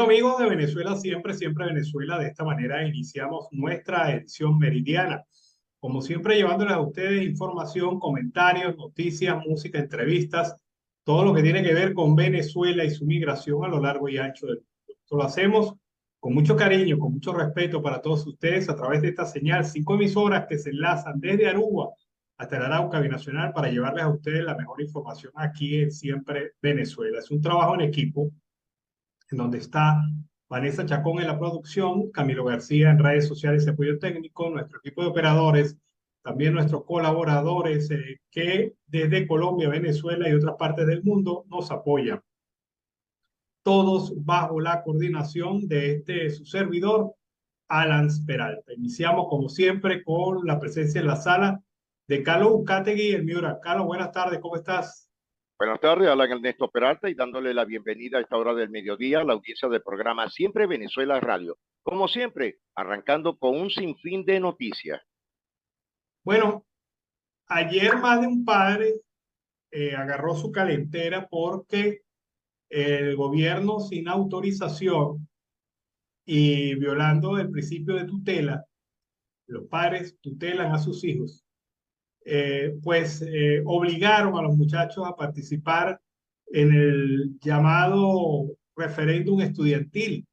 Bueno, amigos de Venezuela, siempre Venezuela. De esta manera iniciamos nuestra edición meridiana. Como siempre, llevándoles a ustedes información, comentarios, noticias, música, entrevistas, todo lo que tiene que ver con Venezuela y su migración a lo largo y ancho del mundo. Esto lo hacemos con mucho cariño, con mucho respeto para todos ustedes a través de esta señal, 5 emisoras que se enlazan desde Aruba hasta el Arauca Binacional para llevarles a ustedes la mejor información aquí en Siempre Venezuela. Es un trabajo en equipo en donde está Vanessa Chacón en la producción, Camilo García en redes sociales y apoyo técnico, nuestro equipo de operadores, también nuestros colaboradores que desde Colombia, Venezuela y otras partes del mundo nos apoyan. Todos bajo la coordinación de su servidor, Alan Peralta. Iniciamos como siempre con la presencia en la sala de Carlos Ucategui, el Miura. Carlos, buenas tardes, ¿cómo estás? Buenas tardes, Alan Ernesto Peralta, y dándole la bienvenida a esta hora del mediodía a la audiencia del programa Siempre Venezuela Radio. Como siempre, arrancando con un sinfín de noticias. Bueno, ayer más de un padre agarró su calentera porque el gobierno sin autorización y violando el principio de tutela, los padres tutelan a sus hijos, obligaron a los muchachos a participar en el llamado referéndum estudiantil.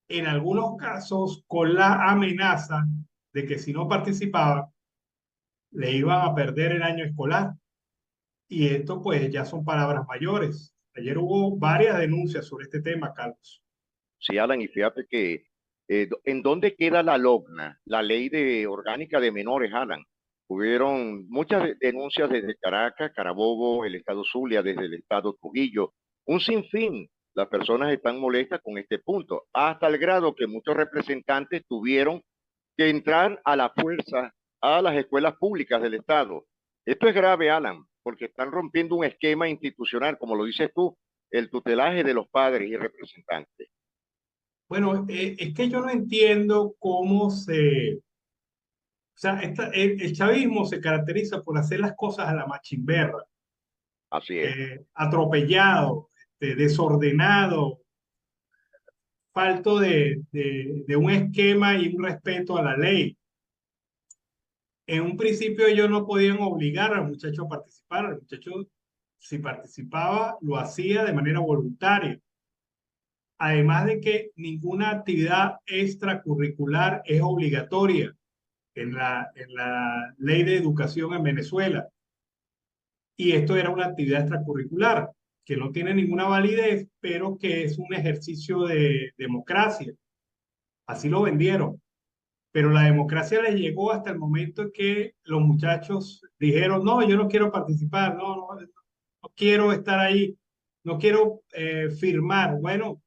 En algunos casos con la amenaza de que si no participaban, le iban a perder el año escolar. Y esto pues ya son palabras mayores. Ayer hubo varias denuncias sobre este tema, Carlos. Sí, Alan, y fíjate que ¿en dónde queda la LOGNA, la ley de orgánica de menores, Alan? Hubieron muchas denuncias desde Caracas, Carabobo, el estado Zulia, desde el estado Trujillo, un sinfín. Las personas están molestas con este punto, hasta el grado que muchos representantes tuvieron que entrar a la fuerza a las escuelas públicas del Estado. Esto es grave, Alan, porque están rompiendo un esquema institucional, como lo dices tú, el tutelaje de los padres y representantes. Bueno, es que yo no entiendo cómo o sea, el chavismo se caracteriza por hacer las cosas a la machimberra, Así es. atropellado, desordenado, falto de un esquema y un respeto a la ley. En un principio ellos no podían obligar al muchacho a participar. El muchacho, si participaba, lo hacía de manera voluntaria. Además de que ninguna actividad extracurricular es obligatoria en la ley de educación en Venezuela. Y esto era una actividad extracurricular que no tiene ninguna validez, pero que es un ejercicio de democracia. Así lo vendieron. Pero la democracia les llegó hasta el momento en que los muchachos dijeron, no, yo no quiero participar, no quiero estar ahí, no quiero firmar. Bueno,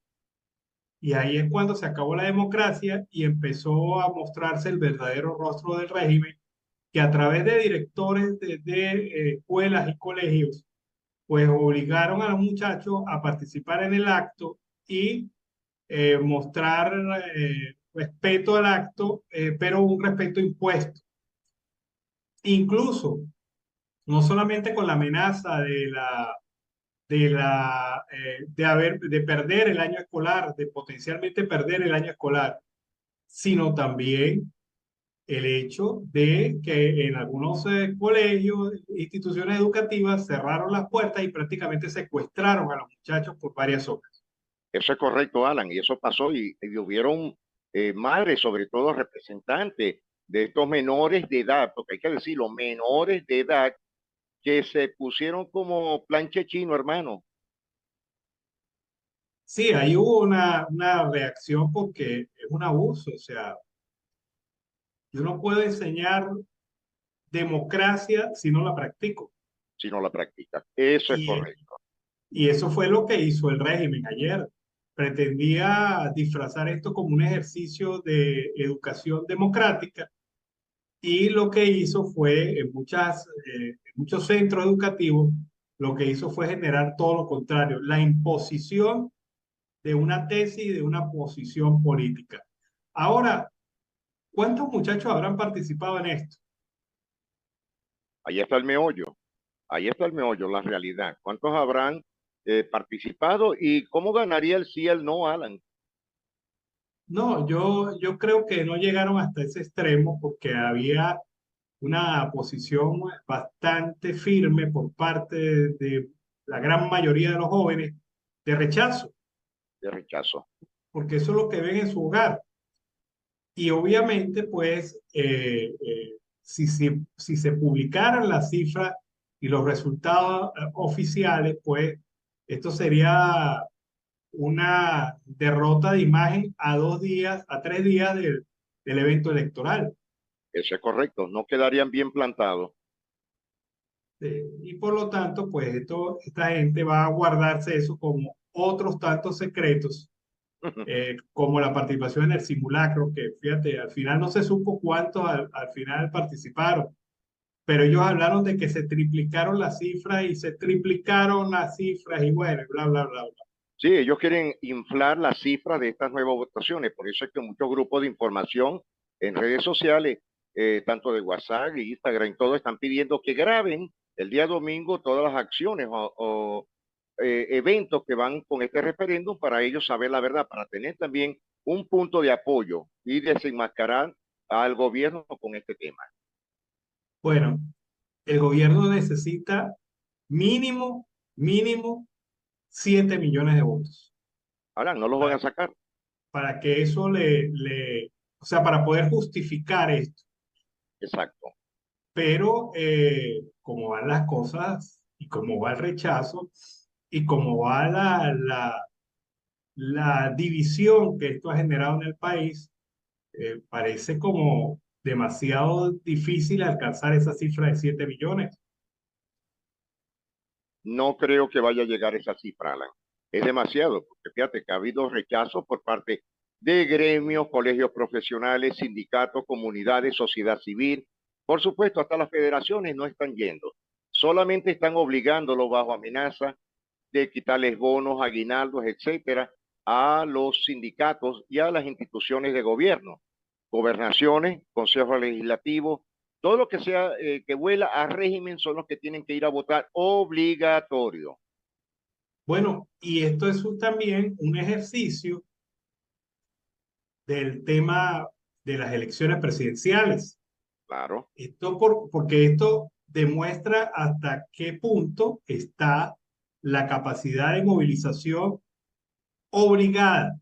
y ahí es cuando se acabó la democracia y empezó a mostrarse el verdadero rostro del régimen, que a través de directores de escuelas y colegios, pues obligaron a los muchachos a participar en el acto y mostrar respeto al acto, pero un respeto impuesto. Incluso, no solamente con la amenaza de perder el año escolar, de potencialmente perder el año escolar, sino también el hecho de que en algunos colegios, instituciones educativas, cerraron las puertas y prácticamente secuestraron a los muchachos por varias horas. Eso es correcto, Alan, y eso pasó y hubieron madres, sobre todo representantes de estos menores de edad, porque hay que decirlo, menores de edad que se pusieron como planche chino, hermano. Sí, ahí hubo una reacción porque es un abuso, o sea, yo no puedo enseñar democracia si no la practico. Si no la practica. Eso es Y, correcto. y eso fue lo que hizo el régimen ayer. Pretendía disfrazar esto como un ejercicio de educación democrática y lo que hizo fue, en muchos centros educativos, lo que hizo fue generar todo lo contrario, la imposición de una tesis y de una posición política. Ahora, ¿cuántos muchachos habrán participado en esto? Ahí está el meollo, ahí está el meollo, la realidad. ¿Cuántos habrán? participado y cómo ganaría el sí y el no, Alan. No, yo creo que no llegaron hasta ese extremo porque había una posición bastante firme por parte de la gran mayoría de los jóvenes de rechazo, De rechazo. porque eso es lo que ven en su hogar. Y obviamente, pues, si se publicaran las cifras y los resultados oficiales, pues, esto sería una derrota de imagen a 2 días, a 3 días del evento electoral. Eso es correcto, no quedarían bien plantados. Y por lo tanto, pues esta gente va a guardarse eso como otros tantos secretos, como la participación en el simulacro, que fíjate, al final no se supo cuántos al final participaron, pero ellos hablaron de que se triplicaron las cifras y se triplicaron las cifras y bueno, bla, bla, bla, bla. Sí, ellos quieren inflar las cifras de estas nuevas votaciones, por eso es que muchos grupos de información en redes sociales, tanto de WhatsApp y Instagram, y todo, están pidiendo que graben el día domingo todas las acciones o eventos que van con este referéndum para ellos saber la verdad, para tener también un punto de apoyo y desenmascarar al gobierno con este tema. Bueno, el gobierno necesita mínimo, mínimo 7 millones de votos Ahora, no los van a para, sacar. para que eso o sea, para poder justificar esto. Exacto. Pero como van las cosas y como va el rechazo y como va la división que esto ha generado en el país, parece como demasiado difícil alcanzar esa cifra de 7 millones. No creo que vaya a llegar a esa cifra, Alan. Es demasiado, porque fíjate que ha habido rechazo por parte de gremios, colegios profesionales, sindicatos, comunidades, sociedad civil. Por supuesto, hasta las federaciones no están yendo. Solamente están obligándolo bajo amenaza de quitarles bonos, aguinaldos, etcétera, a los sindicatos y a las instituciones de gobierno, gobernaciones, consejos legislativos, todo lo que sea que huela a régimen son los que tienen que ir a votar obligatorio. Bueno, y esto es también un ejercicio del tema de las elecciones presidenciales. Claro, Porque esto demuestra hasta qué punto está la capacidad de movilización obligada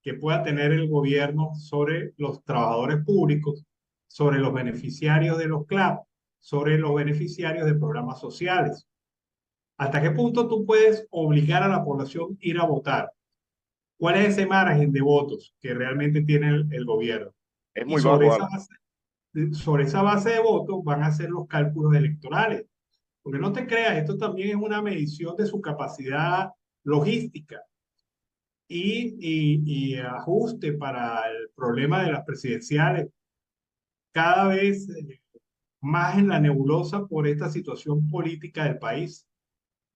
que pueda tener el gobierno sobre los trabajadores públicos, sobre los beneficiarios de los CLAP, sobre los beneficiarios de programas sociales. ¿Hasta qué punto tú puedes obligar a la población a ir a votar? ¿Cuál es ese margen de votos que realmente tiene el gobierno? es Y muy bajo, Alan. sobre esa base de votos van a hacer los cálculos electorales. Porque no te creas, esto también es una medición de su capacidad logística y ajuste para el problema de las presidenciales, cada vez más en la nebulosa por esta situación política del país.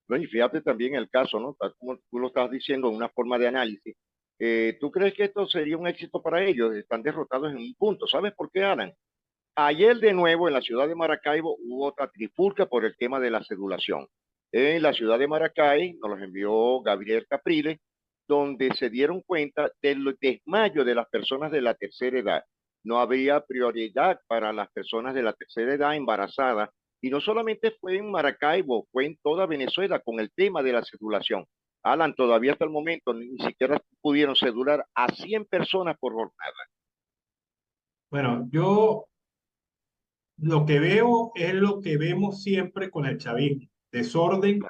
No, y fíjate también el caso, ¿no? Tal como tú lo estás diciendo, una forma de análisis. ¿Tú crees que esto sería un éxito para ellos? Están derrotados en un punto. ¿Sabes por qué, Alan? Ayer de nuevo en la ciudad de Maracaibo hubo otra trifulca por el tema de la cedulación. En la ciudad de Maracay nos los envió Gabriel Capriles, donde se dieron cuenta del desmayo de las personas de la tercera edad. No había prioridad para las personas de la tercera edad embarazadas. Y no solamente fue en Maracaibo, fue en toda Venezuela con el tema de la cedulación. Alan, todavía hasta el momento ni siquiera pudieron cedular a 100 personas por jornada. Bueno, yo lo que veo es lo que vemos siempre con el chavismo: desorden,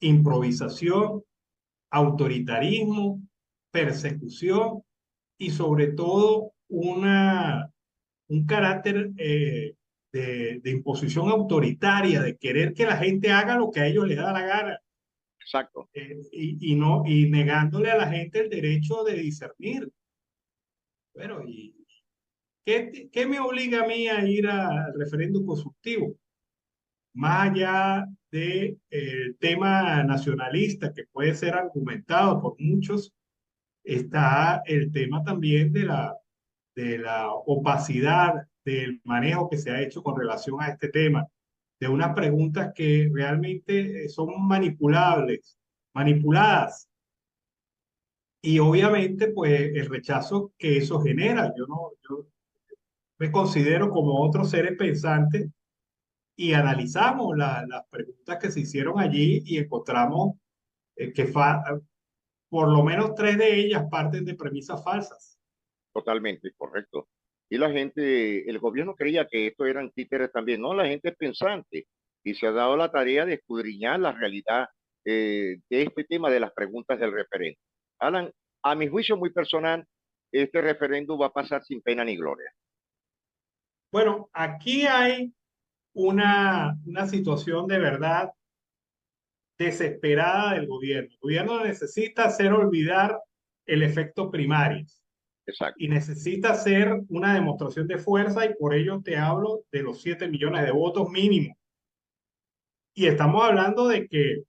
improvisación, autoritarismo, persecución y sobre todo un carácter de imposición autoritaria, de querer que la gente haga lo que a ellos les da la gana, Exacto. y negándole a la gente el derecho de discernir. Bueno, ¿y qué me obliga a mí a ir al referéndum consultivo? Más allá del tema nacionalista que puede ser argumentado por muchos, está el tema también de la opacidad del manejo que se ha hecho con relación a este tema, de unas preguntas que realmente son manipulables, manipuladas. Y obviamente, pues el rechazo que eso genera. Yo me considero como otros seres pensantes y analizamos las preguntas que se hicieron allí y encontramos por lo menos tres de ellas parten de premisas falsas. Totalmente, correcto. Y la gente, el gobierno creía que esto eran títeres también. No, la gente es pensante y se ha dado la tarea de escudriñar la realidad de este tema de las preguntas del referéndum. Alan, a mi juicio muy personal, este referéndum va a pasar sin pena ni gloria. Bueno, aquí hay una situación de verdad desesperada del gobierno. El gobierno necesita hacer olvidar el efecto primario y Exacto. necesita hacer una demostración de fuerza y por ello te hablo de los 7 millones de votos mínimos. Y estamos hablando de que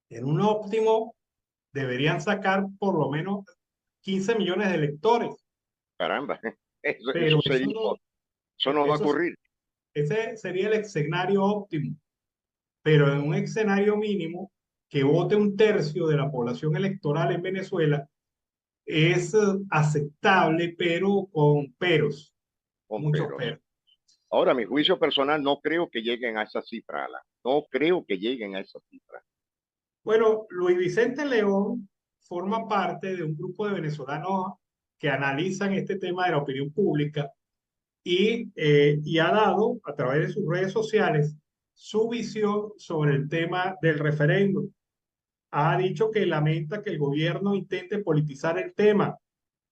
en un óptimo deberían sacar por lo menos 15 millones de electores, Caramba, pero eso no va a eso, ocurrir. ese sería el escenario óptimo. Pero en un escenario mínimo, que vote un tercio de la población electoral en Venezuela es aceptable, pero con peros, Con muchos peros. peros. Ahora, mi juicio personal, no creo que lleguen a esa cifra, Alan. No creo que lleguen a esa cifra. Bueno, Luis Vicente León forma parte de un grupo de venezolanos que analizan este tema de la opinión pública y ha dado a través de sus redes sociales su visión sobre el tema del referéndum. Ha dicho que lamenta que el gobierno intente politizar el tema,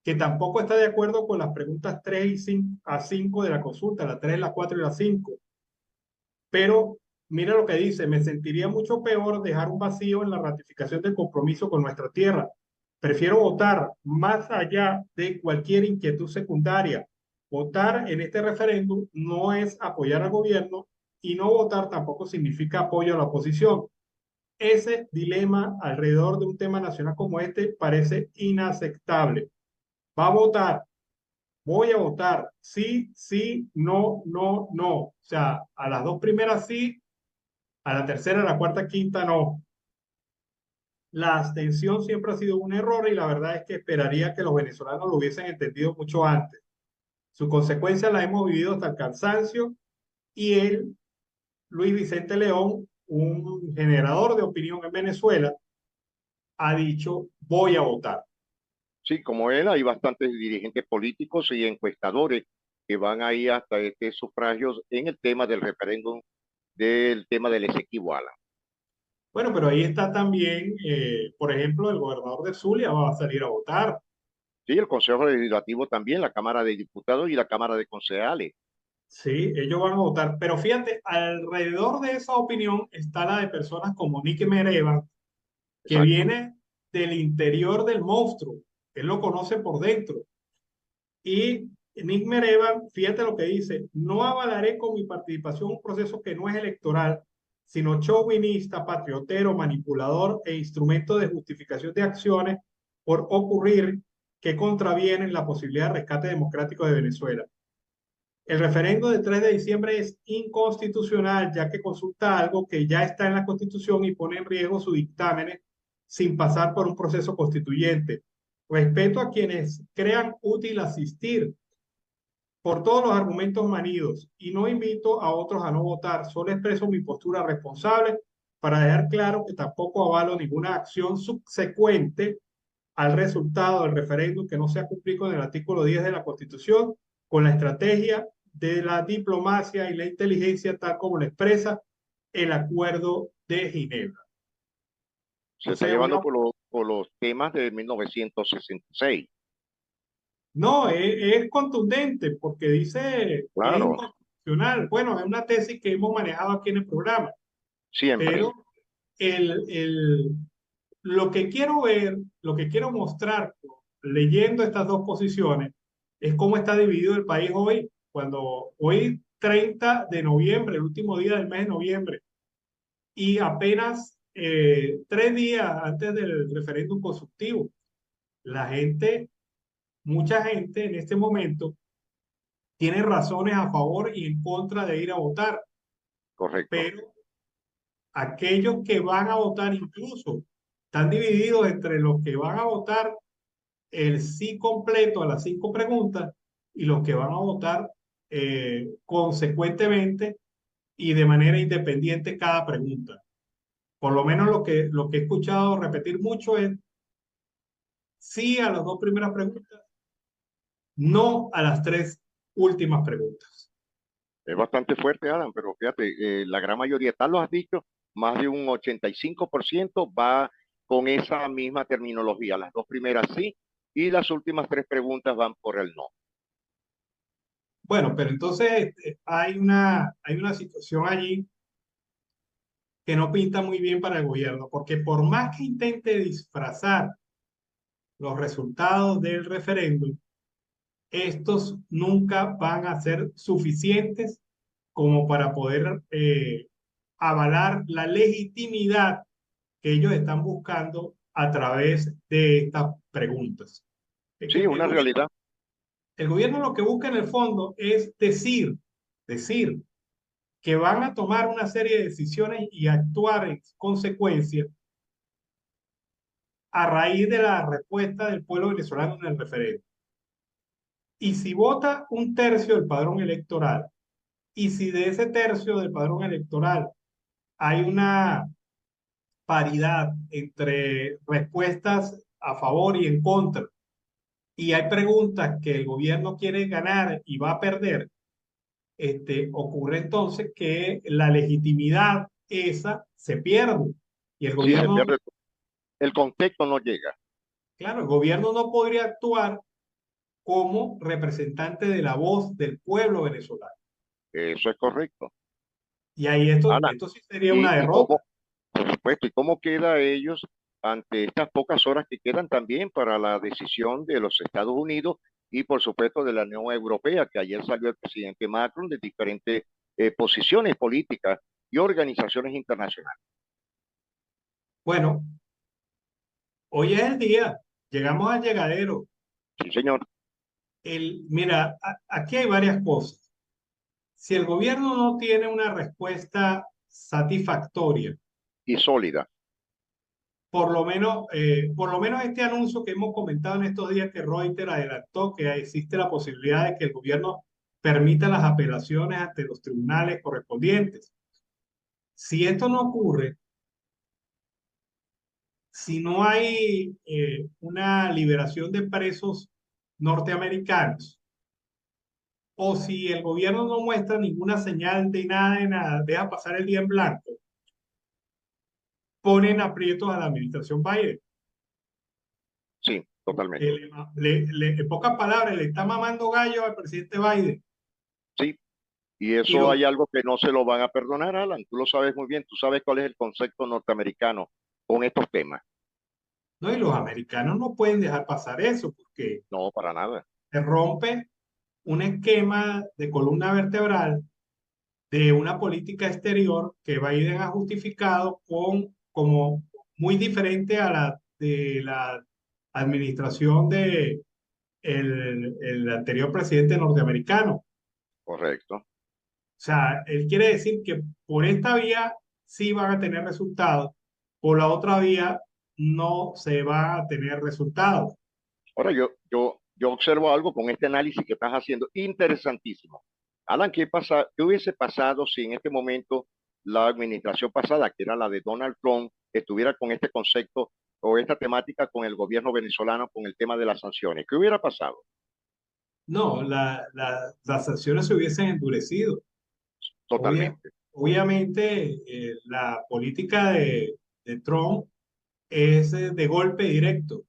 que tampoco está de acuerdo con las preguntas 3 y 5 a 5 de la consulta, la 3, la 4 y la 5. Pero mira lo que dice, me sentiría mucho peor dejar un vacío en la ratificación del compromiso con nuestra tierra. Prefiero votar más allá de cualquier inquietud secundaria. Votar en este referéndum no es apoyar al gobierno y no votar tampoco significa apoyo a la oposición. Ese dilema alrededor de un tema nacional como este parece inaceptable. Va a votar, voy a votar, sí, sí, no, no, no. O sea, a las dos primeras sí, a la tercera, a la cuarta, quinta no. La abstención siempre ha sido un error y la verdad es que esperaría que los venezolanos lo hubiesen entendido mucho antes. Sus consecuencias las hemos vivido hasta el cansancio y él, Luis Vicente León, un generador de opinión en Venezuela, ha dicho voy a votar. Sí, como él, hay bastantes dirigentes políticos y encuestadores que van ahí hasta este sufragios en el tema del referéndum, del tema del Esequibo Alan. Bueno, pero ahí está también, por ejemplo, el gobernador de Zulia va a salir a votar. Sí, el Consejo Legislativo también, la Cámara de Diputados y la Cámara de Concejales. Sí, ellos van a votar. Pero fíjate, alrededor de esa opinión está la de personas como Nicky Mereva, que Exacto. viene del interior del monstruo. Él lo conoce por dentro. Y Nick Mereva, fíjate lo que dice, no avalaré con mi participación un proceso que no es electoral, sino chauvinista, patriotero, manipulador e instrumento de justificación de acciones por ocurrir que contravienen la posibilidad de rescate democrático de Venezuela. El referendo del 3 de diciembre es inconstitucional, ya que consulta algo que ya está en la Constitución y pone en riesgo sus dictámenes sin pasar por un proceso constituyente. Respeto a quienes crean útil asistir por todos los argumentos manidos y no invito a otros a no votar, solo expreso mi postura responsable para dejar claro que tampoco avalo ninguna acción subsecuente al resultado del referéndum que no sea cumplir con el artículo 10 de la Constitución, con la estrategia de la diplomacia y la inteligencia tal como lo expresa el Acuerdo de Ginebra. Se O está sea, llevando por los temas de 1966. no, es contundente porque dice que es Claro, inconstitucional. Bueno, es una tesis que hemos manejado aquí en el programa, siempre. pero el, el, lo que quiero ver, lo que quiero mostrar leyendo estas dos posiciones es cómo está dividido el país hoy, cuando hoy 30 de noviembre, el último día del mes de noviembre, y apenas 3 días antes del referéndum consultivo. La gente, mucha gente en este momento tiene razones a favor y en contra de ir a votar, Correcto. pero aquellos que van a votar incluso están divididos entre los que van a votar el sí completo a las 5 preguntas y los que van a votar consecuentemente y de manera independiente cada pregunta. Por lo menos lo que he escuchado repetir mucho es sí a las 2 primeras preguntas, no a las 3 últimas preguntas. Es bastante fuerte, Alan, pero fíjate, la gran mayoría, tal lo has dicho, más de un 85% va con esa misma terminología. Las dos primeras sí, y las últimas tres preguntas van por el no. Bueno, pero entonces hay una situación allí que no pinta muy bien para el gobierno, porque por más que intente disfrazar los resultados del referéndum, estos nunca van a ser suficientes como para poder avalar la legitimidad que ellos están buscando a través de estas preguntas. El, Sí, el una gobierno, realidad. el gobierno lo que busca en el fondo es decir que van a tomar una serie de decisiones y actuar en consecuencia a raíz de la respuesta del pueblo venezolano en el referéndum. Y si vota un tercio del padrón electoral, y si de ese tercio del padrón electoral hay una paridad entre respuestas a favor y en contra, y hay preguntas que el gobierno quiere ganar y va a perder, ocurre entonces que la legitimidad esa se pierde. Y el Sí, se gobierno, pierde. El contexto no llega. claro, el gobierno no podría actuar como representante de la voz del pueblo venezolano. Eso es correcto. Y ahí esto, Alan, esto sí sería una y derrota. cómo, por supuesto, y cómo queda ellos ante estas pocas horas que quedan también para la decisión de los Estados Unidos y, por supuesto, de la Unión Europea, que ayer salió el presidente Macron de diferentes posiciones políticas y organizaciones internacionales. Bueno, hoy es el día, llegamos al llegadero. Sí, señor, Mira, aquí hay varias cosas. Si el gobierno no tiene una respuesta satisfactoria, y sólida. por lo menos este anuncio que hemos comentado en estos días que Reuters adelantó, que existe la posibilidad de que el gobierno permita las apelaciones ante los tribunales correspondientes. Si esto no ocurre, si no hay una liberación de presos norteamericanos, o si el gobierno no muestra ninguna señal de nada, deja pasar el día en blanco, ponen aprietos a la administración Biden. Sí, Porque totalmente. en pocas palabras, le está mamando gallo al presidente Biden. Sí, y Y eso los, hay algo que no se lo van a perdonar, Alan. Tú lo sabes muy bien, tú sabes cuál es el concepto norteamericano con estos temas. no, y los americanos no pueden dejar pasar eso porque No, para nada. se rompe un esquema de columna vertebral de una política exterior que Biden ha justificado como muy diferente a la de la administración de el anterior presidente norteamericano. Correcto. O sea, él quiere decir que por esta vía sí van a tener resultados, por la otra vía no se va a tener resultados. Ahora yo observo algo con este análisis que estás haciendo, interesantísimo. Alan, ¿qué hubiese pasado si en este momento la administración pasada, que era la de Donald Trump, estuviera con este concepto o esta temática con el gobierno venezolano, con el tema de las sanciones? ¿Qué hubiera pasado? No, las sanciones se hubiesen endurecido. Totalmente. Obviamente, la política de Trump es de golpe directo.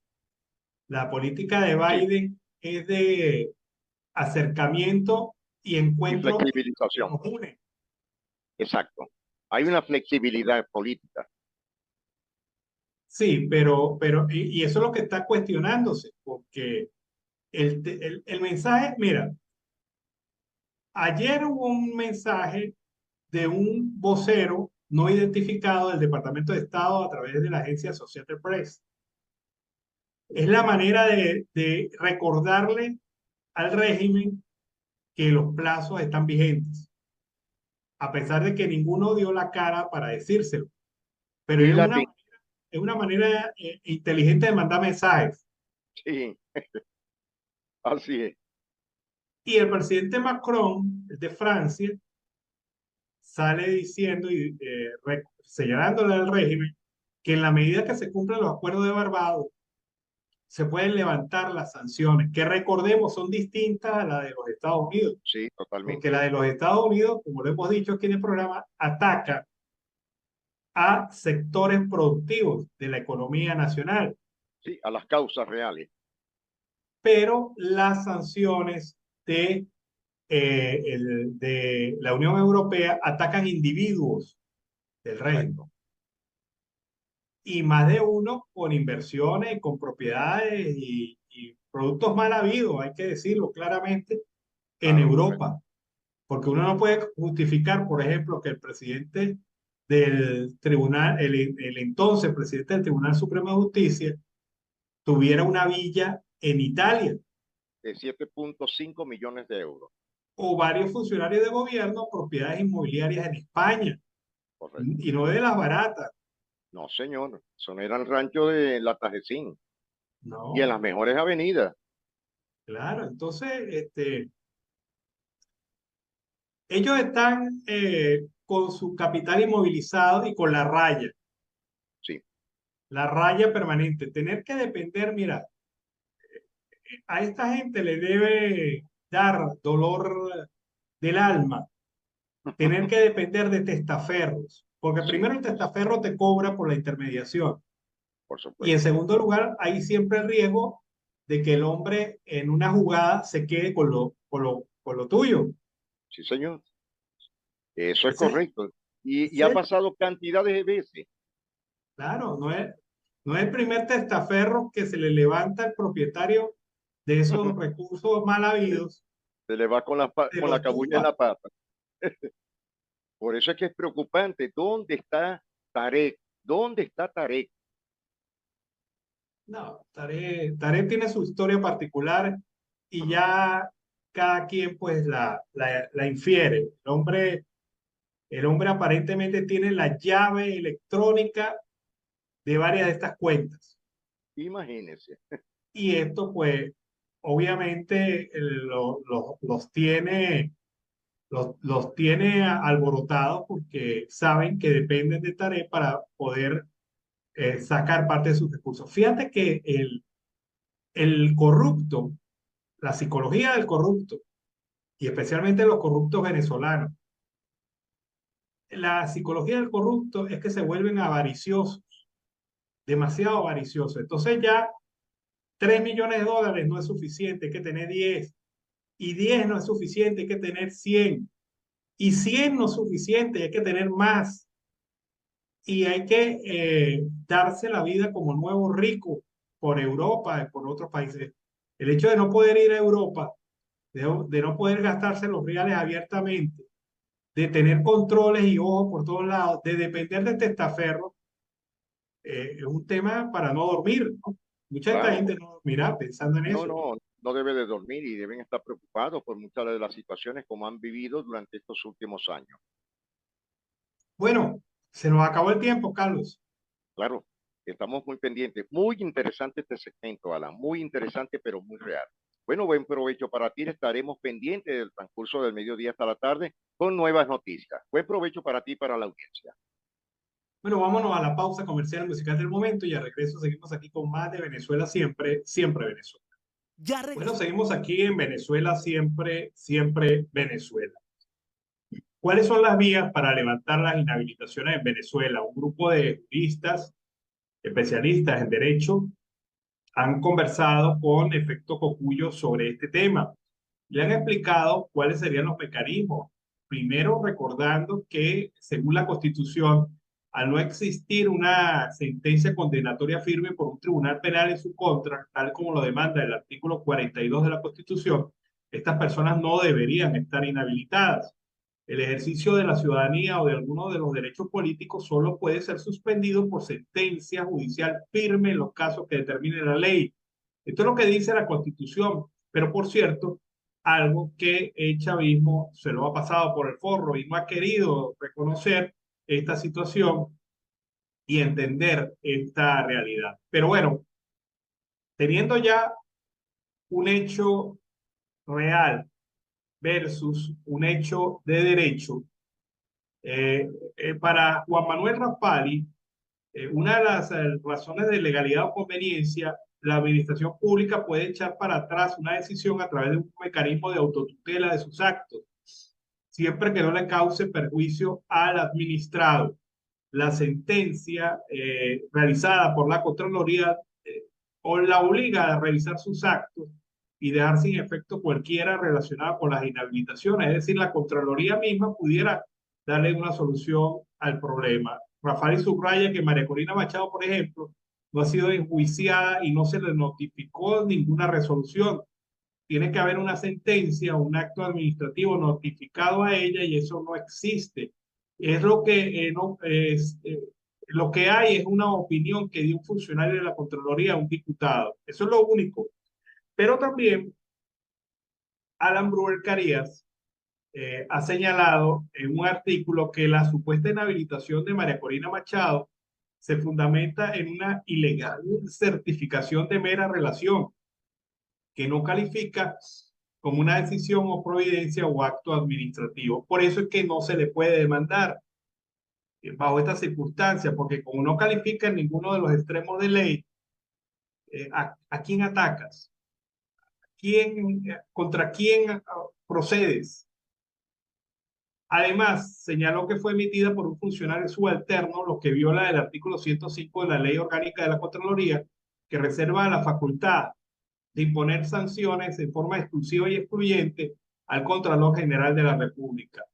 La política de Sí, Biden es de acercamiento y y encuentro que flexibilización. nos une. Exacto. Hay una flexibilidad política. Sí, y eso es lo que está cuestionándose, porque el mensaje, mira, ayer hubo un mensaje de un vocero no identificado del Departamento de Estado a través de la agencia Associated Press. Es la manera de recordarle al régimen que los plazos están vigentes. a pesar de que ninguno dio la cara para decírselo. Pero Y la es una manera inteligente de mandar mensajes. sí, así es. Y el presidente Macron de Francia sale diciendo y señalándole al régimen que en la medida que se cumplan los acuerdos de Barbados, se pueden levantar las sanciones, que recordemos son distintas a las de los Estados Unidos, Sí, porque totalmente. la de los Estados Unidos, como lo hemos dicho aquí en el programa, ataca a sectores productivos de la economía nacional, Sí, a las causas reales. pero las sanciones de la Unión Europea atacan individuos del régimen. Correcto. Y más de uno con inversiones, con propiedades y productos mal habidos, hay que decirlo claramente, en Claro, correcto. Europa. Porque uno no puede justificar, por ejemplo, que el presidente del tribunal, el entonces presidente del Tribunal Supremo de Justicia, tuviera una villa en Italia De 7,5 millones de euros. o varios funcionarios de gobierno propiedades inmobiliarias en España Correcto. y no de las baratas, No, señor. Eso no era el rancho de la Tajecín. Y en no, las mejores avenidas. claro, entonces ellos están con su capital inmovilizado y con Sí. la raya permanente, tener que depender, mira, a esta gente le debe dar dolor del alma tener que depender de testaferros, porque Sí, primero el testaferro te cobra por la intermediación por y en supuesto. segundo lugar hay siempre el riesgo de que el hombre en una jugada se quede con lo tuyo. Sí, señor. Eso es Ese, correcto. Y ha ese, pasado cantidades de veces. claro, no es el primer testaferro que se le levanta al propietario de esos recursos mal habidos, Se le va se con la lo cabulla en tumba. la pata. Por eso es que es preocupante. ¿Dónde está Tarek? ¿Dónde está Tarek? No, Tarek tiene su historia particular y ya cada quien pues la infiere. El hombre aparentemente tiene la llave electrónica de varias de estas cuentas. Imagínense. Y esto pues obviamente los tiene alborotados porque saben que dependen de Tarek para poder sacar parte de sus recursos. Fíjate que el corrupto, la psicología del corrupto, y especialmente los corruptos venezolanos, la psicología del corrupto es que se vuelven avariciosos, demasiado avariciosos. Entonces ya 3 millones de dólares no es suficiente, hay que tener 10. Y 10 no es suficiente, hay que tener 100. Y 100 no es suficiente, hay que tener más. Y hay que darse la vida como nuevo rico por Europa y por otros países. El hecho de no poder ir a Europa, de no poder gastarse los reales abiertamente, de tener controles y ojos por todos lados, de depender de testaferro, es un tema para no dormir, ¿no? Mucha de esta Claro, gente no dormirá pensando en no, eso. no, no debe de dormir y deben estar preocupados por muchas de las situaciones como han vivido durante estos últimos años. Bueno, se nos acabó el tiempo, Carlos. Claro, estamos muy pendientes. Muy interesante este segmento, Alan. Muy interesante, pero muy real. Bueno, buen provecho para ti. Estaremos pendientes del transcurso del mediodía hasta la tarde con nuevas noticias. Buen provecho para ti y para la audiencia. Bueno, vámonos a la pausa comercial musical del momento y a regreso seguimos aquí con más de Venezuela siempre, siempre Venezuela. Ya Bueno, regresamos. seguimos aquí en Venezuela siempre, siempre Venezuela. ¿Cuáles son las vías para levantar las inhabilitaciones en Venezuela? Un grupo de juristas, especialistas en derecho, han conversado con Efecto Cocuyo sobre este tema. Le han explicado cuáles serían los mecanismos. Primero, recordando que, según la Constitución, al no existir una sentencia condenatoria firme por un tribunal penal en su contra, tal como lo demanda el artículo 42 de la Constitución, estas personas no deberían estar inhabilitadas. El ejercicio de la ciudadanía o de alguno de los derechos políticos solo puede ser suspendido por sentencia judicial firme en los casos que determine la ley. Esto es lo que dice la Constitución, pero por cierto, algo que el chavismo se lo ha pasado por el forro y no ha querido reconocer esta situación y entender esta realidad. Pero bueno, teniendo ya un hecho real versus un hecho de derecho, para Juan Manuel Raspali, una de las razones de legalidad o conveniencia, la administración pública puede echar para atrás una decisión a través de un mecanismo de autotutela de sus actos, siempre que no le cause perjuicio al administrado. La sentencia realizada por la Contraloría o la obliga a revisar sus actos y dejar sin efecto cualquiera relacionada con las inhabilitaciones. Es decir, la Contraloría misma pudiera darle una solución al problema. Rafael subraya que María Corina Machado, por ejemplo, no ha sido enjuiciada y no se le notificó ninguna resolución. Tiene que haber una sentencia, un acto administrativo notificado a ella y eso no existe. Es lo que no es lo que hay es una opinión que dio un funcionario de la Contraloría a un diputado. Eso es lo único. Pero también Alan Brewer Carías ha señalado en un artículo que la supuesta inhabilitación de María Corina Machado se fundamenta en una ilegal certificación de mera relación que no califica como una decisión o providencia o acto administrativo. Por eso es que no se le puede demandar bajo estas circunstancias, porque como no califica en ninguno de los extremos de ley, ¿a quién atacas? ¿Contra quién procedes? Además, señaló que fue emitida por un funcionario subalterno, lo que viola el artículo 105 de la Ley Orgánica de la Contraloría, que reserva la facultad de imponer sanciones en forma exclusiva y excluyente al Contralor General de la República.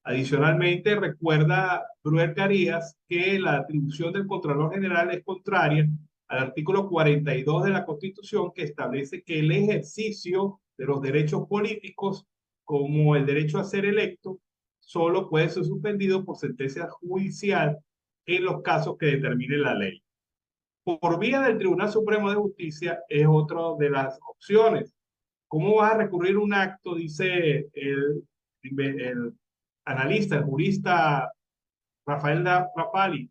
Adicionalmente, recuerda Bruer Carías que la atribución del Contralor General es contraria al artículo 42 de la Constitución, que establece que el ejercicio de los derechos políticos, como el derecho a ser electo, solo puede ser suspendido por sentencia judicial en los casos que determine la ley. Por vía del Tribunal Supremo de Justicia es otra de las opciones. ¿Cómo vas a recurrir un acto? Dice el analista, el jurista Rafael Rapali.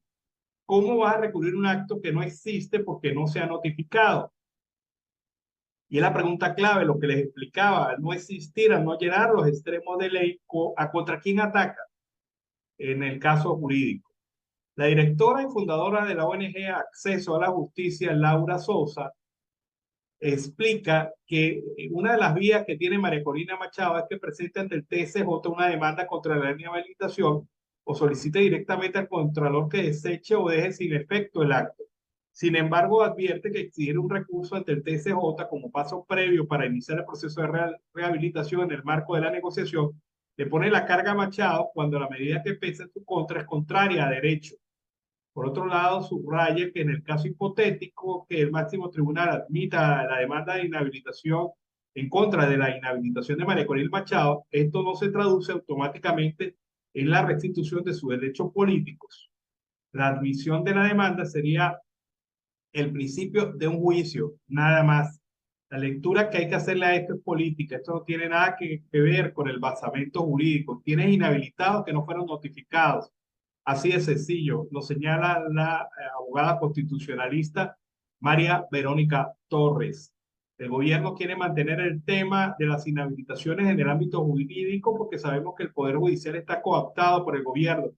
¿Cómo vas a recurrir un acto que no existe porque no se ha notificado? Y es la pregunta clave, lo que les explicaba, al no existir, al no llenar los extremos de ley, ¿contra quién ataca en el caso jurídico? La directora y fundadora de la ONG Acceso a la Justicia, Laura Sosa, explica que una de las vías que tiene María Corina Machado es que presente ante el TSJ una demanda contra la inhabilitación o solicite directamente al Contralor que deseche o deje sin efecto el acto. Sin embargo, advierte que exigir un recurso ante el TSJ como paso previo para iniciar el proceso de rehabilitación en el marco de la negociación le pone la carga a Machado cuando la medida que pesa en su contra es contraria a derecho. Por otro lado, subraya que en el caso hipotético que el máximo tribunal admita la demanda de inhabilitación en contra de la inhabilitación de María Corina Machado, esto no se traduce automáticamente en la restitución de sus derechos políticos. La admisión de la demanda sería el principio de un juicio, nada más. La lectura que hay que hacerle a esto es política. Esto no tiene nada que ver con el basamento jurídico. Tienes inhabilitados que no fueron notificados. Así de sencillo, lo señala la abogada constitucionalista María Verónica Torres. El gobierno quiere mantener el tema de las inhabilitaciones en el ámbito jurídico porque sabemos que el Poder Judicial está cooptado por el gobierno.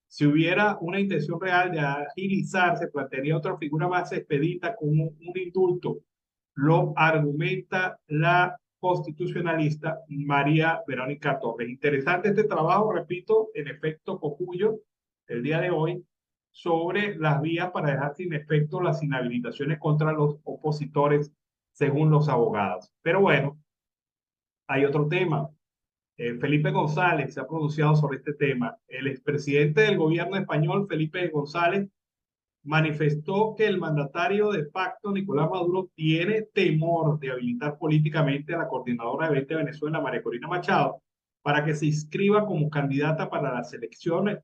Si hubiera una intención real de agilizar, se plantearía otra figura más expedita con un indulto. Lo argumenta la constitucionalista María Verónica Torres. Interesante este trabajo, repito, en efecto cocuyo, el día de hoy, sobre las vías para dejar sin efecto las inhabilitaciones contra los opositores, según los abogados. Pero bueno, hay otro tema. Felipe González se ha pronunciado sobre este tema. El expresidente del gobierno español, Felipe González, manifestó que el mandatario de facto, Nicolás Maduro, tiene temor de habilitar políticamente a la coordinadora de 20 de Venezuela, María Corina Machado, para que se inscriba como candidata para las elecciones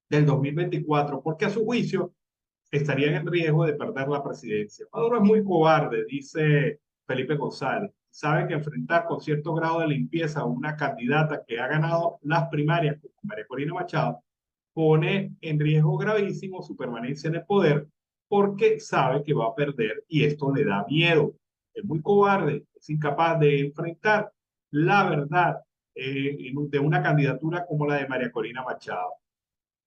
del 2024, porque a su juicio estarían en riesgo de perder la presidencia. Maduro es muy cobarde, dice Felipe González. sabe que enfrentar con cierto grado de limpieza a una candidata que ha ganado las primarias, como María Corina Machado, pone en riesgo gravísimo su permanencia en el poder porque sabe que va a perder y esto le da miedo. Es muy cobarde, es incapaz de enfrentar la verdad de una candidatura como la de María Corina Machado.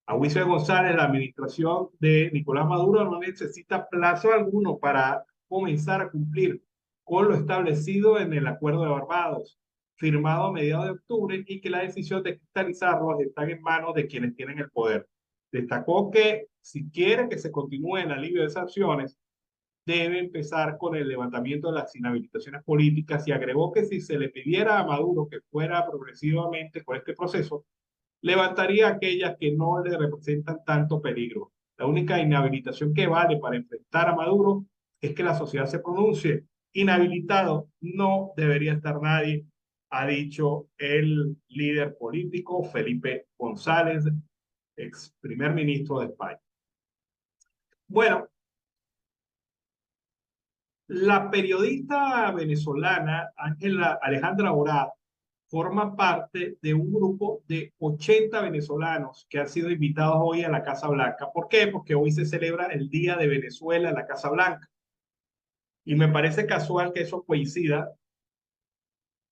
A juicio de González, la administración de Nicolás Maduro no necesita plazo alguno para comenzar a cumplir con lo establecido en el Acuerdo de Barbados, firmado a mediados de octubre, y que la decisión de cristalizarlo está en manos de quienes tienen el poder. Destacó que si quiere que se continúe el alivio de sanciones, debe empezar con el levantamiento de las inhabilitaciones políticas y agregó que si se le pidiera a Maduro que fuera progresivamente con este proceso, levantaría aquellas que no le representan tanto peligro. La única inhabilitación que vale para enfrentar a Maduro es que la sociedad se pronuncie. Inhabilitado no debería estar nadie, ha dicho el líder político Felipe González, ex primer ministro de España. Bueno, la periodista venezolana Ángela Alejandra Orá forma parte de un grupo de 80 venezolanos que han sido invitados hoy a la Casa Blanca. ¿Por qué? Porque hoy se celebra el Día de Venezuela en la Casa Blanca. Y me parece casual que eso coincida.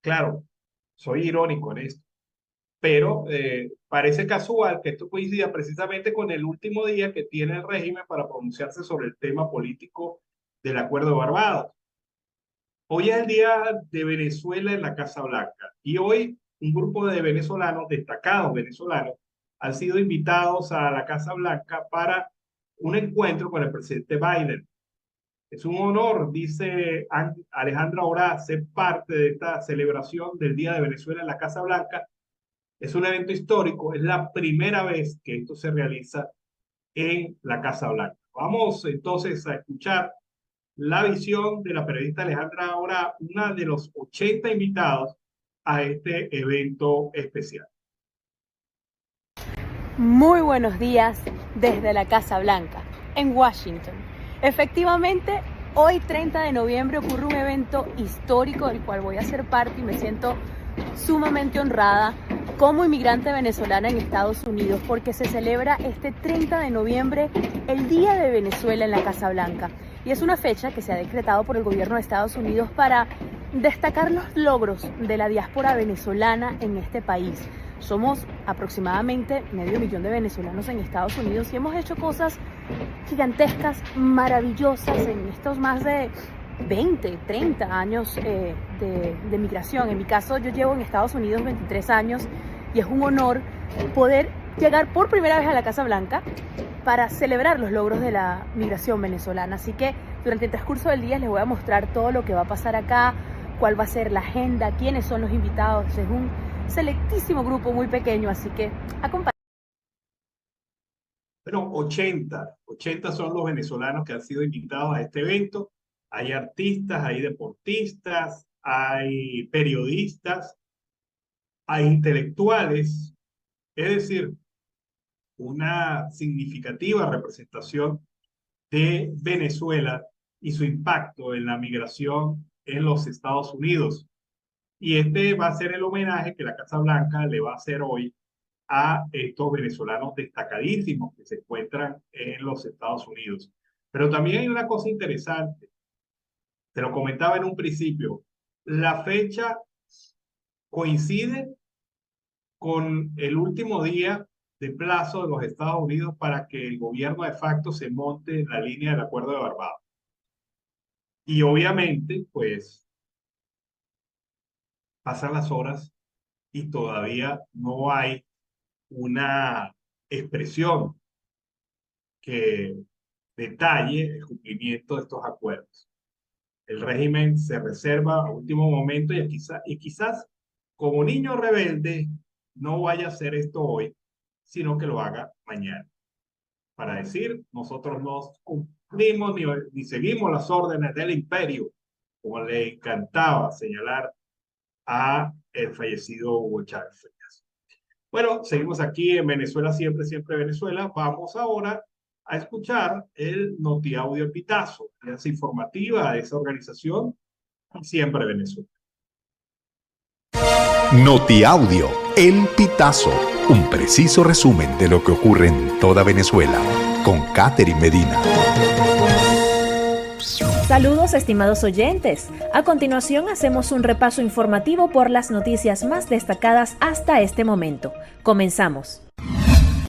Claro, soy irónico en esto, pero parece casual que esto coincida precisamente con el último día que tiene el régimen para pronunciarse sobre el tema político del Acuerdo de Barbados. Hoy es el día de Venezuela en la Casa Blanca y hoy un grupo de venezolanos, destacados venezolanos, han sido invitados a la Casa Blanca para un encuentro con el presidente Biden. Es un honor, dice Alejandra Orá, ser parte de esta celebración del Día de Venezuela en la Casa Blanca. Es un evento histórico, es la primera vez que esto se realiza en la Casa Blanca. Vamos entonces a escuchar la visión de la periodista Alejandra Orá, una de los 80 invitados a este evento especial. Muy buenos días desde la Casa Blanca, en Washington. Efectivamente, hoy 30 de noviembre ocurre un evento histórico del cual voy a ser parte y me siento sumamente honrada como inmigrante venezolana en Estados Unidos porque se celebra este 30 de noviembre el Día de Venezuela en la Casa Blanca. Y es una fecha que se ha decretado por el gobierno de Estados Unidos para destacar los logros de la diáspora venezolana en este país. Somos aproximadamente 500.000 de venezolanos en Estados Unidos y hemos hecho cosas gigantescas, maravillosas en estos más de 20, 30 años de migración. En mi caso, yo llevo en Estados Unidos 23 años y es un honor poder llegar por primera vez a la Casa Blanca para celebrar los logros de la migración venezolana. Así que durante el transcurso del día les voy a mostrar todo lo que va a pasar acá, cuál va a ser la agenda, quiénes son los invitados. Es un selectísimo grupo muy pequeño, así que acompáñenme. Bueno, 80 son los venezolanos que han sido invitados a este evento. Hay artistas, hay deportistas, hay periodistas, hay intelectuales, es decir, una significativa representación de Venezuela y su impacto en la migración en los Estados Unidos. Y este va a ser el homenaje que la Casa Blanca le va a hacer hoy a estos venezolanos destacadísimos que se encuentran en los Estados Unidos. Pero también hay una cosa interesante, te lo comentaba en un principio, la fecha coincide con el último día de plazo de los Estados Unidos para que el gobierno de facto se monte en la línea del Acuerdo de Barbados. Y obviamente, pues, pasan las horas y todavía no hay una expresión que detalle el cumplimiento de estos acuerdos. El régimen se reserva a último momento y quizás como niño rebelde no vaya a hacer esto hoy, sino que lo haga mañana. Para decir, nosotros no cumplimos ni seguimos las órdenes del imperio, como le encantaba señalar a el fallecido Hugo Chávez. Bueno, seguimos aquí en Venezuela, siempre, siempre Venezuela. Vamos ahora a escuchar el Notiaudio El Pitazo, la informativa de esa organización, Siempre Venezuela. Notiaudio, El Pitazo, un preciso resumen de lo que ocurre en toda Venezuela, con Catherine Medina. Saludos, estimados oyentes. A continuación hacemos un repaso informativo por las noticias más destacadas hasta este momento. Comenzamos.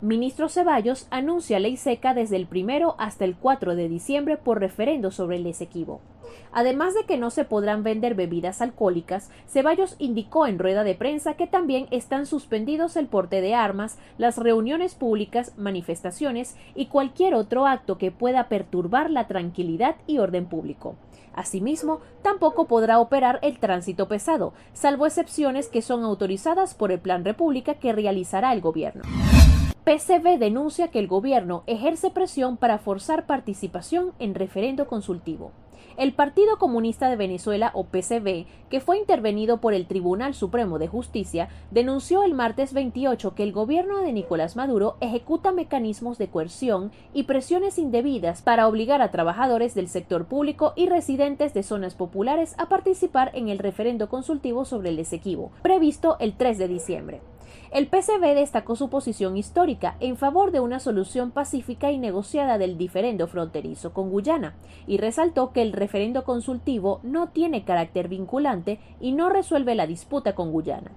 Ministro Ceballos anuncia ley seca desde el 1 hasta el 4 de diciembre por referendo sobre el Esequibo. Además de que no se podrán vender bebidas alcohólicas, Ceballos indicó en rueda de prensa que también están suspendidos el porte de armas, las reuniones públicas, manifestaciones y cualquier otro acto que pueda perturbar la tranquilidad y orden público. Asimismo, tampoco podrá operar el tránsito pesado, salvo excepciones que son autorizadas por el Plan República que realizará el gobierno. PCV denuncia que el gobierno ejerce presión para forzar participación en referendo consultivo. El Partido Comunista de Venezuela, o PCV, que fue intervenido por el Tribunal Supremo de Justicia, denunció el martes 28 que el gobierno de Nicolás Maduro ejecuta mecanismos de coerción y presiones indebidas para obligar a trabajadores del sector público y residentes de zonas populares a participar en el referendo consultivo sobre el Esequibo, previsto el 3 de diciembre. El PCV destacó su posición histórica en favor de una solución pacífica y negociada del diferendo fronterizo con Guyana y resaltó que el referendo consultivo no tiene carácter vinculante y no resuelve la disputa con Guyana.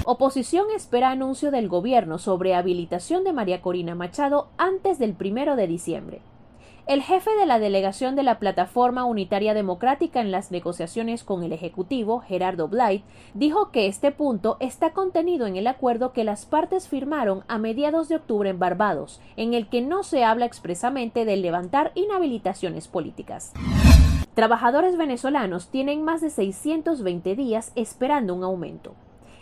Oposición espera anuncio del gobierno sobre habilitación de María Corina Machado antes del 1 de diciembre. El jefe de la delegación de la Plataforma Unitaria Democrática en las negociaciones con el Ejecutivo, Gerardo Blight, dijo que este punto está contenido en el acuerdo que las partes firmaron a mediados de octubre en Barbados, en el que no se habla expresamente de levantar inhabilitaciones políticas. Trabajadores venezolanos tienen más de 620 días esperando un aumento.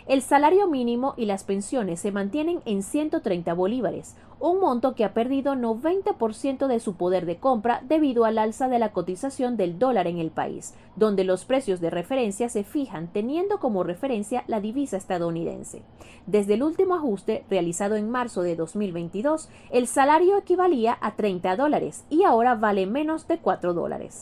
El salario mínimo y las pensiones se mantienen en 130 bolívares, un monto que ha perdido 90% de su poder de compra debido al alza de la cotización del dólar en el país, donde los precios de referencia se fijan teniendo como referencia la divisa estadounidense. Desde el último ajuste, realizado en marzo de 2022, el salario equivalía a $30 y ahora vale menos de $4.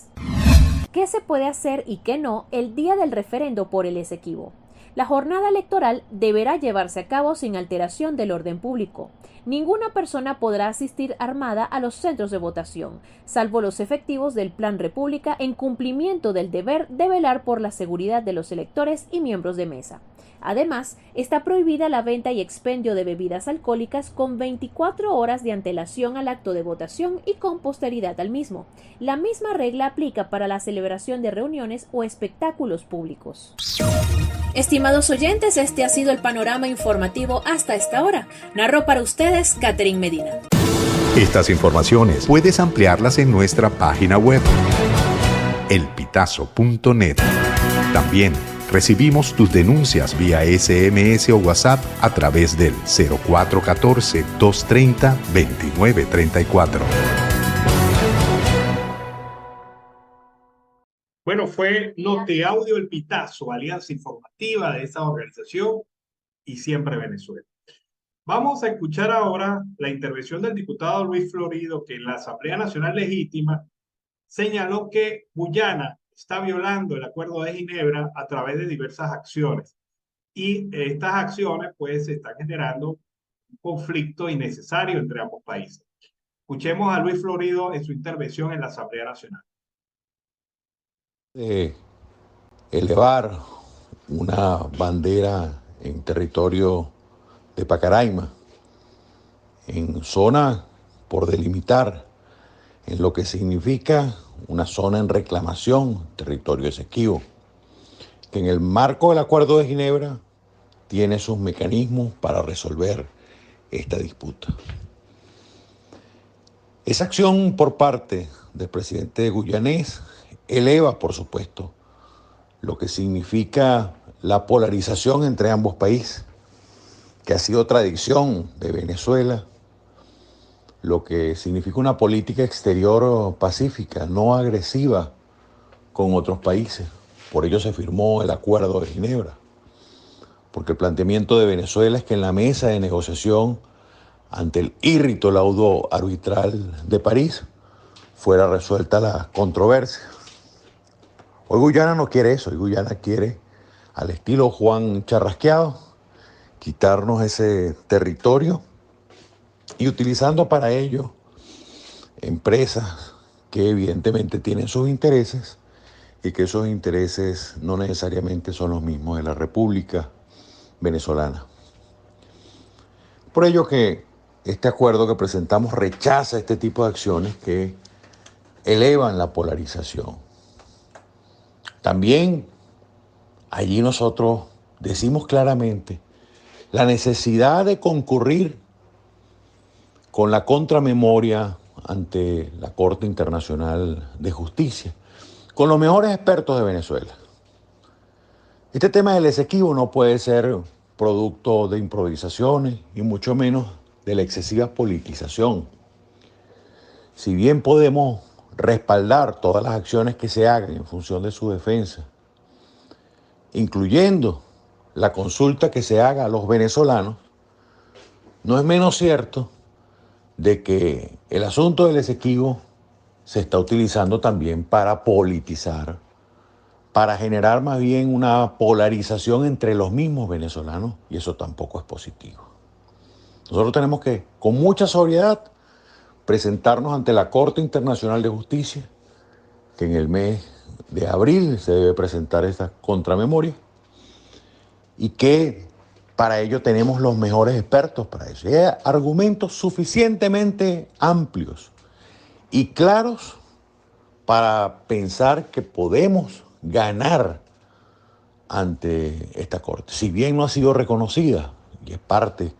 ¿Qué se puede hacer y qué no el día del referendo por el Esequibo? La jornada electoral deberá llevarse a cabo sin alteración del orden público. Ninguna persona podrá asistir armada a los centros de votación, salvo los efectivos del Plan República en cumplimiento del deber de velar por la seguridad de los electores y miembros de mesa. Además, está prohibida la venta y expendio de bebidas alcohólicas con 24 horas de antelación al acto de votación y con posteridad al mismo. La misma regla aplica para la celebración de reuniones o espectáculos públicos. Estimados oyentes, este ha sido el panorama informativo hasta esta hora. Narró para ustedes Catherine Medina. Estas informaciones puedes ampliarlas en nuestra página web, elpitazo.net. También recibimos tus denuncias vía SMS o WhatsApp a través del 0414-230-2934. Bueno, fue Notiaudio El Pitazo, alianza informativa de esa organización y Siempre Venezuela. Vamos a escuchar ahora la intervención del diputado Luis Florido, que en la Asamblea Nacional Legítima señaló que Guyana está violando el Acuerdo de Ginebra a través de diversas acciones. Y estas acciones pues están generando un conflicto innecesario entre ambos países. Escuchemos a Luis Florido en su intervención en la Asamblea Nacional. Elevar una bandera en territorio de Pacaraima, en zona por delimitar, en lo que significa una zona en reclamación, territorio Esequibo, que en el marco del Acuerdo de Ginebra tiene sus mecanismos para resolver esta disputa. Esa acción por parte del presidente guyanés eleva, por supuesto, lo que significa la polarización entre ambos países, que ha sido tradición de Venezuela, lo que significa una política exterior pacífica, no agresiva con otros países. Por ello se firmó el Acuerdo de Ginebra, porque el planteamiento de Venezuela es que en la mesa de negociación, ante el írrito laudo arbitral de París, fuera resuelta la controversia. Hoy Guyana no quiere eso, hoy Guyana quiere al estilo Juan Charrasqueado, quitarnos ese territorio y utilizando para ello empresas que evidentemente tienen sus intereses y que esos intereses no necesariamente son los mismos de la República Venezolana. Por ello que este acuerdo que presentamos rechaza este tipo de acciones que elevan la polarización. También allí nosotros decimos claramente la necesidad de concurrir con la contramemoria ante la Corte Internacional de Justicia, con los mejores expertos de Venezuela. Este tema del Esequibo no puede ser producto de improvisaciones y mucho menos de la excesiva politización. Si bien podemos respaldar todas las acciones que se hagan en función de su defensa, incluyendo la consulta que se haga a los venezolanos, no es menos cierto de que el asunto del Esequibo se está utilizando también para politizar, para generar más bien una polarización entre los mismos venezolanos, y eso tampoco es positivo. Nosotros tenemos que, con mucha sobriedad, presentarnos ante la Corte Internacional de Justicia, que en el mes de abril se debe presentar esta contramemoria, y que para ello tenemos los mejores expertos para eso. Y hay argumentos suficientemente amplios y claros para pensar que podemos ganar ante esta Corte. Si bien no ha sido reconocida, y es parte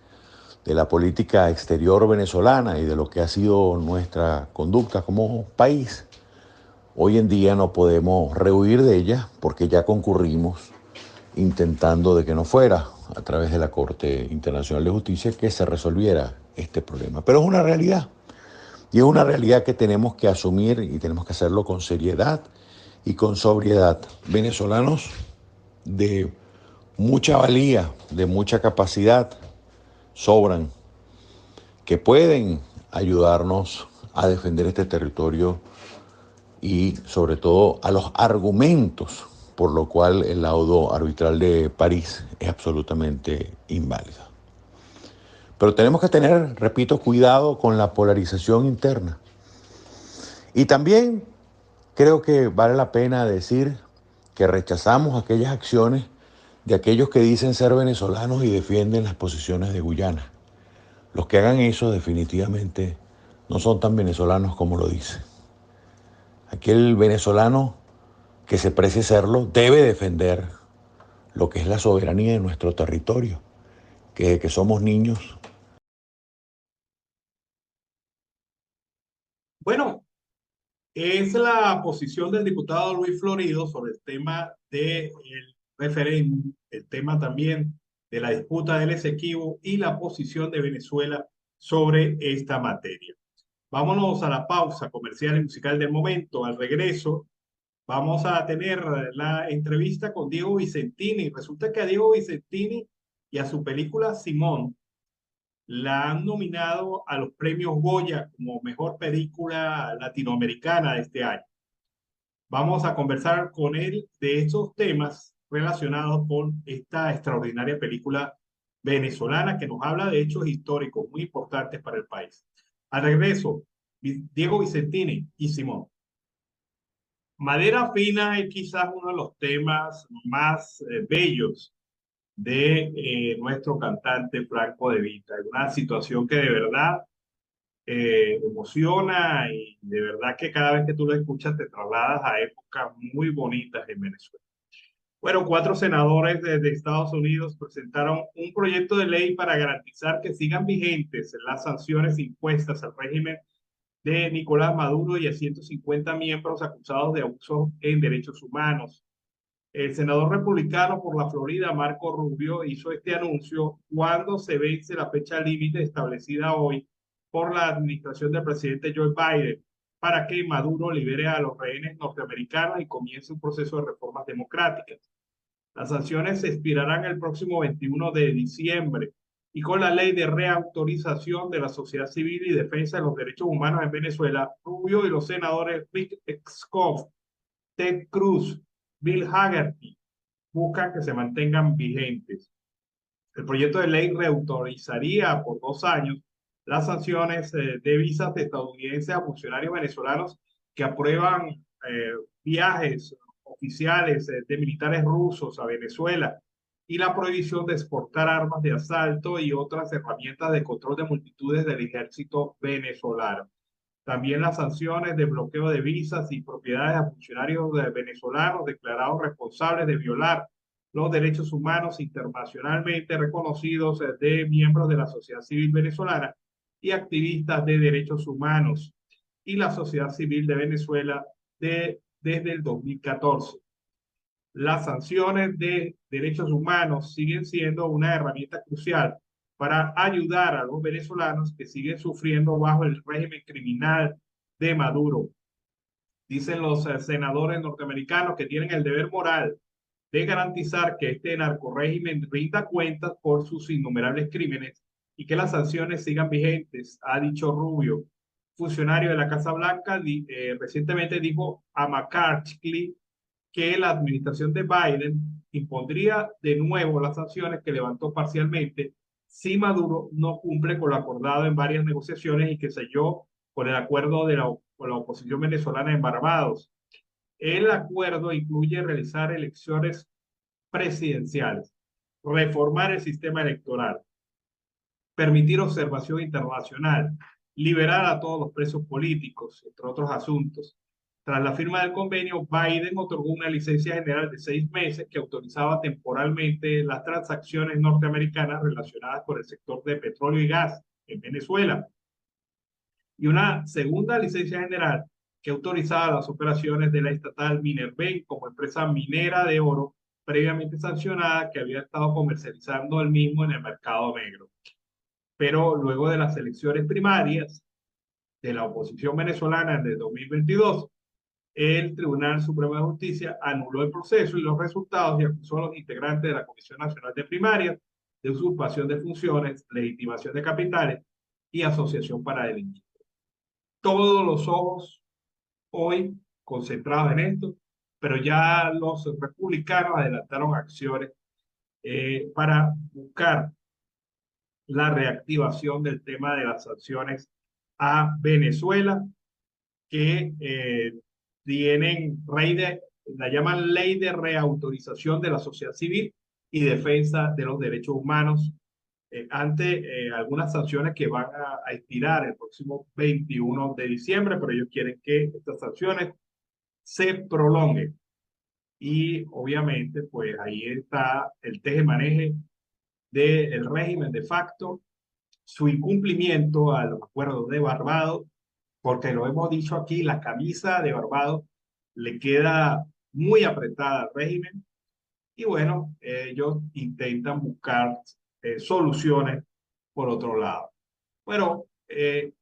de la política exterior venezolana y de lo que ha sido nuestra conducta como país, hoy en día no podemos rehuir de ella porque ya concurrimos intentando de que no fuera a través de la Corte Internacional de Justicia que se resolviera este problema. Pero es una realidad, y es una realidad que tenemos que asumir y tenemos que hacerlo con seriedad y con sobriedad. Venezolanos de mucha valía, de mucha capacidad, sobran, que pueden ayudarnos a defender este territorio y sobre todo a los argumentos por lo cual el laudo arbitral de París es absolutamente inválido. Pero tenemos que tener, repito, cuidado con la polarización interna. Y también creo que vale la pena decir que rechazamos aquellas acciones de aquellos que dicen ser venezolanos y defienden las posiciones de Guyana. Los que hagan eso definitivamente no son tan venezolanos como lo dicen. Aquel venezolano que se precie serlo debe defender lo que es la soberanía de nuestro territorio, que desde que somos niños. Bueno, es la posición del diputado Luis Florido sobre el tema del referéndum, el tema también de la disputa del Esequibo y la posición de Venezuela sobre esta materia. Vámonos a la pausa comercial y musical del momento. Al regreso vamos a tener la entrevista con Diego Vicentini. Resulta que a Diego Vicentini y a su película Simón la han nominado a los premios Goya como mejor película latinoamericana de este año. Vamos a conversar con él de estos temas relacionados con esta extraordinaria película venezolana que nos habla de hechos históricos muy importantes para el país. Al regreso, Diego Vicentini y Simón. Madera fina es quizás uno de los temas más bellos de nuestro cantante Franco De Vita. Es una situación que de verdad emociona y de verdad que cada vez que tú lo escuchas te trasladas a épocas muy bonitas en Venezuela. Bueno, 4 senadores de Estados Unidos presentaron un proyecto de ley para garantizar que sigan vigentes las sanciones impuestas al régimen de Nicolás Maduro y a 150 miembros acusados de abusos en derechos humanos. El senador republicano por la Florida, Marco Rubio, hizo este anuncio cuando se vence la fecha límite establecida hoy por la administración del presidente Joe Biden para que Maduro libere a los rehenes norteamericanos y comience un proceso de reformas democráticas. Las sanciones se expirarán el próximo 21 de diciembre y con la ley de reautorización de la sociedad civil y defensa de los derechos humanos en Venezuela, Rubio y los senadores Rick Scott, Ted Cruz, Bill Hagerty, buscan que se mantengan vigentes. El proyecto de ley reautorizaría por 2 años las sanciones de visas de estadounidenses a funcionarios venezolanos que aprueban viajes oficiales de militares rusos a Venezuela y la prohibición de exportar armas de asalto y otras herramientas de control de multitudes del ejército venezolano. También las sanciones de bloqueo de visas y propiedades a funcionarios venezolanos declarados responsables de violar los derechos humanos internacionalmente reconocidos de miembros de la sociedad civil venezolana y activistas de derechos humanos y la sociedad civil de Venezuela desde el 2014. Las sanciones de derechos humanos siguen siendo una herramienta crucial para ayudar a los venezolanos que siguen sufriendo bajo el régimen criminal de Maduro. Dicen los senadores norteamericanos que tienen el deber moral de garantizar que este narcorrégimen rinda cuentas por sus innumerables crímenes y que las sanciones sigan vigentes, ha dicho Rubio. Funcionario de la Casa Blanca recientemente dijo a McCarthy que la administración de Biden impondría de nuevo las sanciones que levantó parcialmente si Maduro no cumple con lo acordado en varias negociaciones y que selló con el acuerdo con la oposición venezolana en Barbados. El acuerdo incluye realizar elecciones presidenciales, reformar el sistema electoral, permitir observación internacional, liberar a todos los presos políticos, entre otros asuntos. Tras la firma del convenio, Biden otorgó una licencia general de 6 meses que autorizaba temporalmente las transacciones norteamericanas relacionadas con el sector de petróleo y gas en Venezuela, y una segunda licencia general que autorizaba las operaciones de la estatal Minerbank como empresa minera de oro previamente sancionada que había estado comercializando el mismo en el mercado negro. Pero luego de las elecciones primarias de la oposición venezolana de 2022, el Tribunal Supremo de Justicia anuló el proceso y los resultados y acusó a los integrantes de la Comisión Nacional de Primarias de usurpación de funciones, legitimación de capitales y asociación para delinquir. Todos los ojos hoy concentrados en esto, pero ya los republicanos adelantaron acciones para buscar la reactivación del tema de las sanciones a Venezuela, que la llaman ley de reautorización de la sociedad civil y defensa de los derechos humanos ante algunas sanciones que van a expirar el próximo 21 de diciembre, pero ellos quieren que estas sanciones se prolonguen. Y obviamente, pues ahí está el tejemaneje del régimen de facto, su incumplimiento a los acuerdos de Barbados, porque lo hemos dicho aquí, la camisa de Barbados le queda muy apretada al régimen y bueno, ellos intentan buscar soluciones por otro lado. Bueno,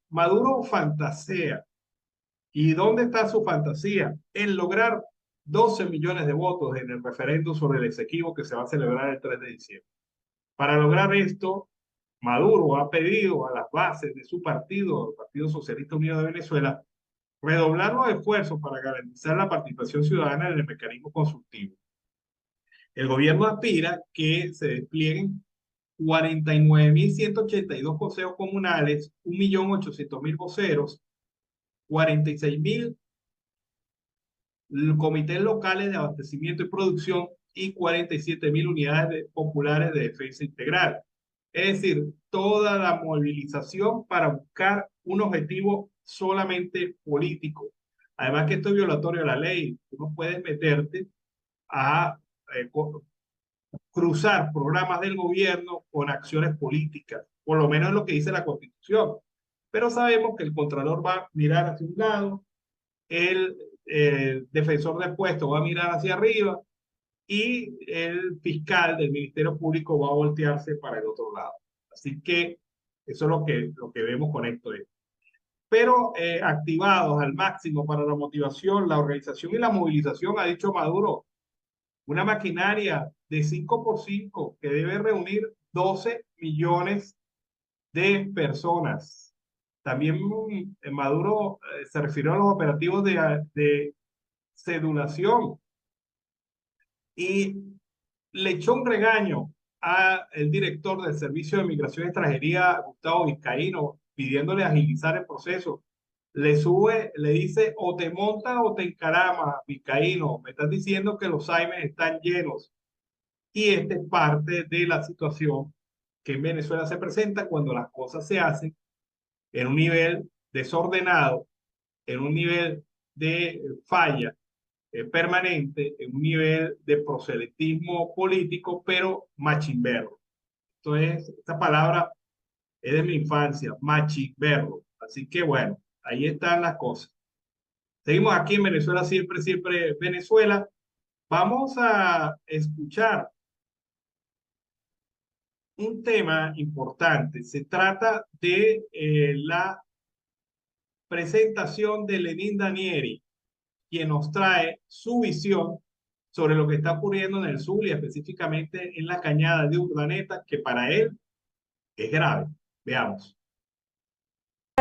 Maduro fantasea. ¿Y dónde está su fantasía? En lograr 12 millones de votos en el referéndum sobre el Esequibo que se va a celebrar el 3 de diciembre. Para lograr esto, Maduro ha pedido a las bases de su partido, el Partido Socialista Unido de Venezuela, redoblar los esfuerzos para garantizar la participación ciudadana en el mecanismo consultivo. El gobierno aspira que se desplieguen 49.182 consejos comunales, 1.800.000 voceros, 46.000 comités locales de abastecimiento y producción y 47.000 unidades populares de defensa integral. Es decir, toda la movilización para buscar un objetivo solamente político. Además que esto es violatorio a la ley. Tú no puedes meterte a cruzar programas del gobierno con acciones políticas, por lo menos es lo que dice la Constitución. Pero sabemos que el Contralor va a mirar hacia un lado, el defensor del puesto va a mirar hacia arriba y el fiscal del Ministerio Público va a voltearse para el otro lado. Así que eso es lo que vemos con esto. Pero activados al máximo para la motivación, la organización y la movilización, ha dicho Maduro, una maquinaria de 5x5 que debe reunir 12 millones de personas. También Maduro se refirió a los operativos de cedulación y le echó un regaño a el director del Servicio de Migración y Extranjería, Gustavo Vizcaíno, pidiéndole agilizar el proceso. Le sube, le dice, o te montas o te encaramas, Vizcaíno. Me estás diciendo que los Saimes están llenos. Y esta es parte de la situación que en Venezuela se presenta cuando las cosas se hacen en un nivel desordenado, en un nivel de falla permanente, en un nivel de proselitismo político, pero machimberro. Entonces, esta palabra es de mi infancia, machimberro. Así que bueno, ahí están las cosas. Seguimos aquí en Venezuela, siempre, siempre Venezuela. Vamos a escuchar un tema importante. Se trata de la presentación de Lenín Danieri, quien nos trae su visión sobre lo que está ocurriendo en el Zulia, específicamente en la cañada de Urdaneta, que para él es grave. Veamos.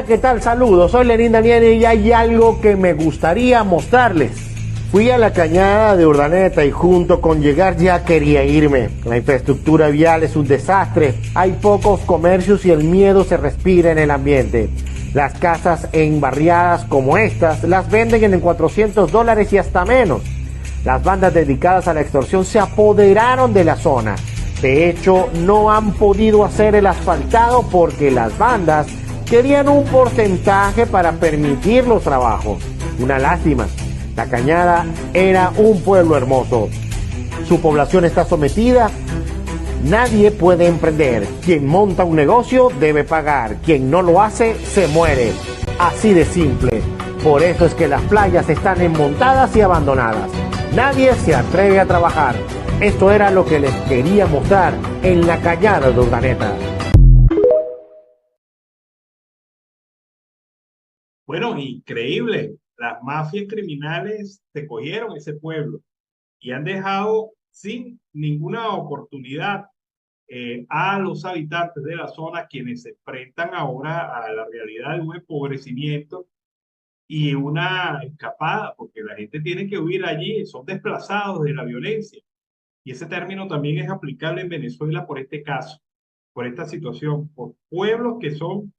¿Qué tal? Saludos, soy Lenín Daniel y hay algo que me gustaría mostrarles. Fui a la cañada de Urdaneta y junto con llegar ya quería irme. La infraestructura vial es un desastre, hay pocos comercios y el miedo se respira en el ambiente. Las casas en barriadas como estas las venden en $400 y hasta menos. Las bandas dedicadas a la extorsión se apoderaron de la zona. De hecho, no han podido hacer el asfaltado porque las bandas querían un porcentaje para permitir los trabajos. Una lástima. La Cañada era un pueblo hermoso. Su población está sometida. Nadie puede emprender. Quien monta un negocio debe pagar. Quien no lo hace, se muere. Así de simple. Por eso es que las playas están enmontadas y abandonadas. Nadie se atreve a trabajar. Esto era lo que les quería mostrar en la Cañada de Urdaneta. Bueno, increíble. Las mafias criminales se cogieron ese pueblo y han dejado sin ninguna oportunidad a los habitantes de la zona, quienes se enfrentan ahora a la realidad de un empobrecimiento y una escapada, porque la gente tiene que huir allí, son desplazados de la violencia. Y ese término también es aplicable en Venezuela por este caso, por esta situación, por pueblos que son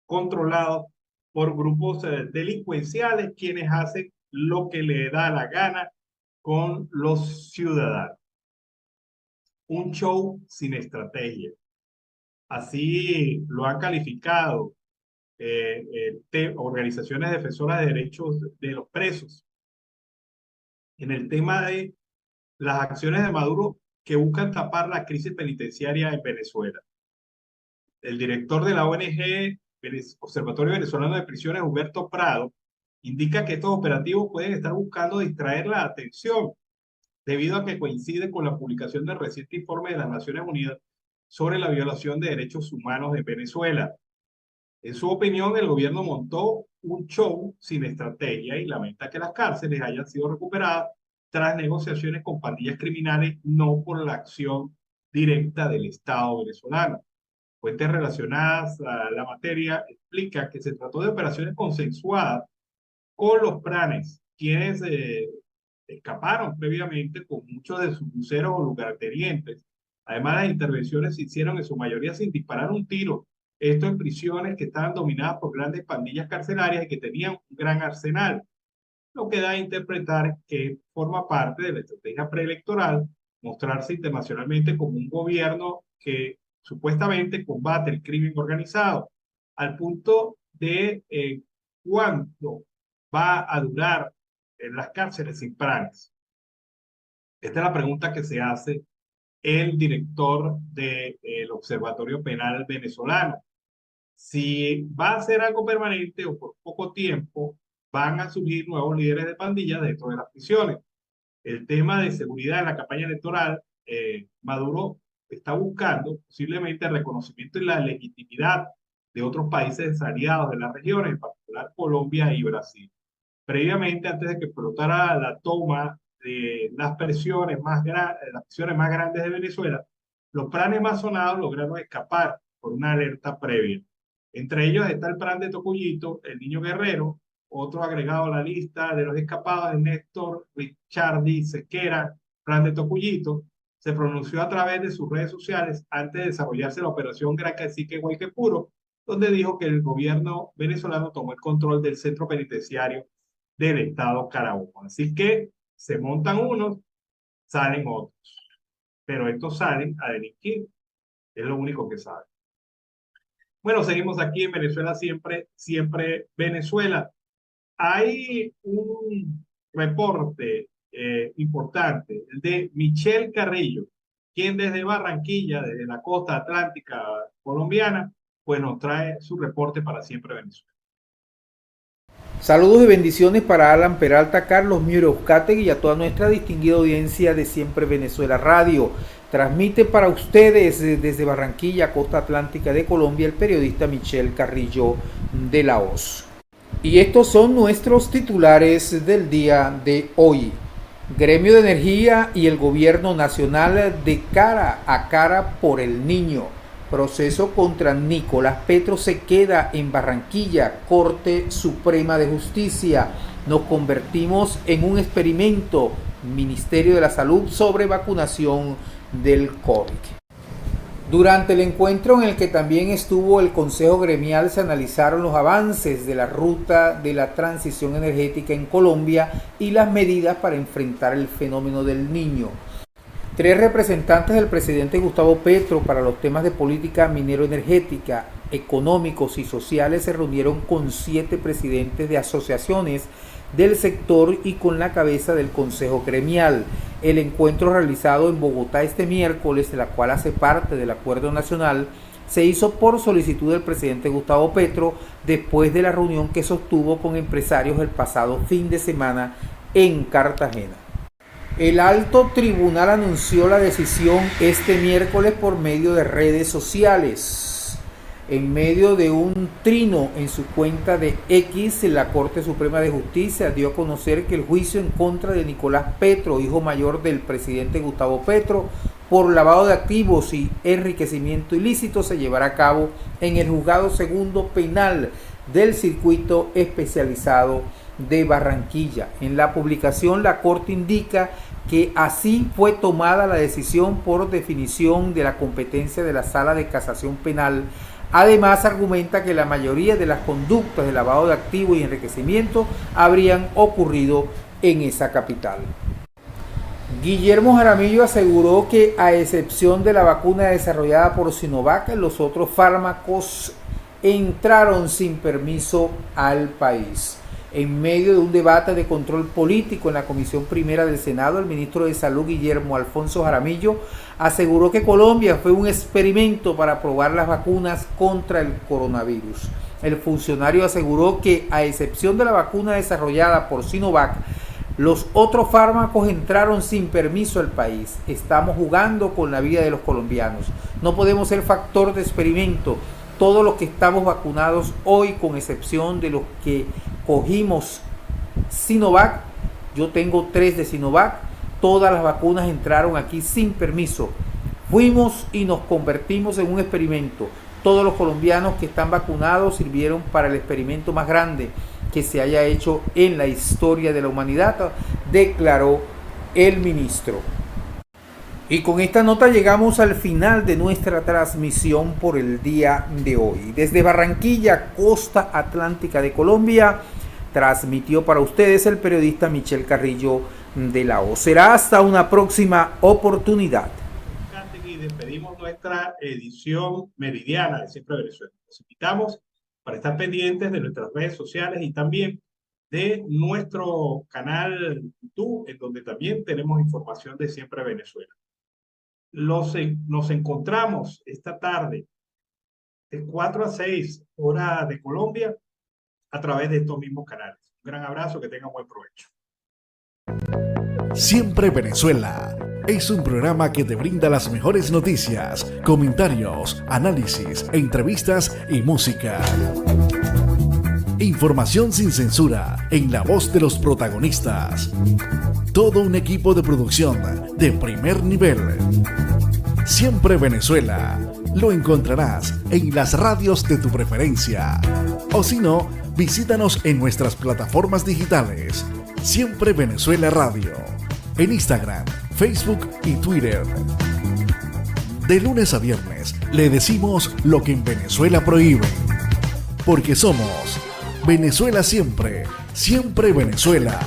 controlados por grupos delincuenciales, quienes hacen lo que le da la gana con los ciudadanos. Un show sin estrategia. Así lo han calificado organizaciones defensoras de derechos de los presos. En el tema de las acciones de Maduro que buscan tapar la crisis penitenciaria en Venezuela. El director de la ONG Observatorio Venezolano de Prisiones, Humberto Prado, indica que estos operativos pueden estar buscando distraer la atención debido a que coincide con la publicación del reciente informe de las Naciones Unidas sobre la violación de derechos humanos en Venezuela. En su opinión, el gobierno montó un show sin estrategia y lamenta que las cárceles hayan sido recuperadas tras negociaciones con pandillas criminales, no por la acción directa del Estado venezolano. Fuentes relacionadas a la materia explican que se trató de operaciones consensuadas con los pranes, quienes escaparon previamente con muchos de sus buceros o lugartenientes. Además, las intervenciones se hicieron en su mayoría sin disparar un tiro. Esto en prisiones que estaban dominadas por grandes pandillas carcelarias y que tenían un gran arsenal, lo que da a interpretar que forma parte de la estrategia preelectoral mostrarse internacionalmente como un gobierno que supuestamente combate el crimen organizado, al punto de cuánto va a durar en las cárceles sin planes. Esta es la pregunta que se hace el director del Observatorio Penal Venezolano. Si va a ser algo permanente o por poco tiempo, van a surgir nuevos líderes de pandillas dentro de las prisiones. El tema de seguridad en la campaña electoral, Maduro está buscando posiblemente el reconocimiento y la legitimidad de otros países aliados de la región, en particular Colombia y Brasil. Previamente, antes de que explotara la toma de las prisiones más grandes de Venezuela, los planes más sonados lograron escapar por una alerta previa. Entre ellos está el plan de Tocuyito, el Niño Guerrero. Otro agregado a la lista de los escapados es Néstor Richardi Sequera, plan de Tocuyito. se pronunció a través de sus redes sociales antes de desarrollarse la operación Gran Cacique Guayquepuro, donde dijo que el gobierno venezolano tomó el control del centro penitenciario del estado Carabobo. Así que se montan unos, salen otros, pero estos salen a delinquir, es lo único que saben. Bueno, seguimos aquí en Venezuela siempre, siempre Venezuela. Hay un reporte importante de Michelle Carrillo, quien desde Barranquilla, desde la costa atlántica colombiana, pues nos trae su reporte para Siempre Venezuela. Saludos y bendiciones para Alan Peralta, Carlos Miura Uzcategui y a toda nuestra distinguida audiencia de Siempre Venezuela Radio. Transmite para ustedes desde Barranquilla, costa atlántica de Colombia, el periodista Michelle Carrillo de La Hoz. Y estos son nuestros titulares del día de hoy. Gremio de Energía y el Gobierno Nacional de cara a cara por el Niño. Proceso contra Nicolás Petro se queda en Barranquilla, Corte Suprema de Justicia. Nos convertimos en un experimento, Ministerio de la Salud sobre vacunación del COVID. Durante el encuentro en el que también estuvo el Consejo Gremial se analizaron los avances de la ruta de la transición energética en Colombia y las medidas para enfrentar el fenómeno del Niño. 3 representantes del presidente Gustavo Petro para los temas de política minero-energética, económicos y sociales se reunieron con 7 presidentes de asociaciones del sector y con la cabeza del Consejo Gremial. El encuentro realizado en Bogotá este miércoles, de la cual hace parte del Acuerdo Nacional, se hizo por solicitud del presidente Gustavo Petro después de la reunión que sostuvo con empresarios el pasado fin de semana en Cartagena. El alto tribunal anunció la decisión este miércoles por medio de redes sociales. En medio de un trino en su cuenta de X, la Corte Suprema de Justicia dio a conocer que el juicio en contra de Nicolás Petro, hijo mayor del presidente Gustavo Petro, por lavado de activos y enriquecimiento ilícito se llevará a cabo en el Juzgado Segundo Penal del Circuito Especializado de Barranquilla. En la publicación, la Corte indica que así fue tomada la decisión por definición de la competencia de la Sala de Casación Penal. Además, argumenta que la mayoría de las conductas de lavado de activos y enriquecimiento habrían ocurrido en esa capital. Guillermo Jaramillo aseguró que, a excepción de la vacuna desarrollada por Sinovac, los otros fármacos entraron sin permiso al país. En medio de un debate de control político en la Comisión Primera del Senado, el ministro de Salud, Guillermo Alfonso Jaramillo, aseguró que Colombia fue un experimento para probar las vacunas contra el coronavirus. El funcionario aseguró que, a excepción de la vacuna desarrollada por Sinovac, los otros fármacos entraron sin permiso al país. Estamos jugando con la vida de los colombianos. No podemos ser factor de experimento. Todos los que estamos vacunados hoy, con excepción de los que cogimos Sinovac, yo tengo 3 de Sinovac, todas las vacunas entraron aquí sin permiso. Fuimos y nos convertimos en un experimento. Todos los colombianos que están vacunados sirvieron para el experimento más grande que se haya hecho en la historia de la humanidad, declaró el ministro. Y con esta nota llegamos al final de nuestra transmisión por el día de hoy. Desde Barranquilla, costa atlántica de Colombia, transmitió para ustedes el periodista Michelle Carrillo de La Hoz. Será hasta una próxima oportunidad. Y despedimos nuestra edición meridiana de Siempre Venezuela. Los invitamos para estar pendientes de nuestras redes sociales y también de nuestro canal YouTube, en donde también tenemos información de Siempre Venezuela. Nos encontramos esta tarde de 4 a 6 hora de Colombia a través de estos mismos canales. Un gran abrazo, que tengan buen provecho. Siempre Venezuela es un programa que te brinda las mejores noticias, comentarios, análisis, entrevistas y música. Información sin censura en la voz de los protagonistas. Todo un equipo de producción de primer nivel. Siempre Venezuela. Lo encontrarás en las radios de tu preferencia. O si no, visítanos en nuestras plataformas digitales. Siempre Venezuela Radio. En Instagram, Facebook y Twitter. De lunes a viernes le decimos lo que en Venezuela prohíben. Porque somos Venezuela siempre, siempre Venezuela.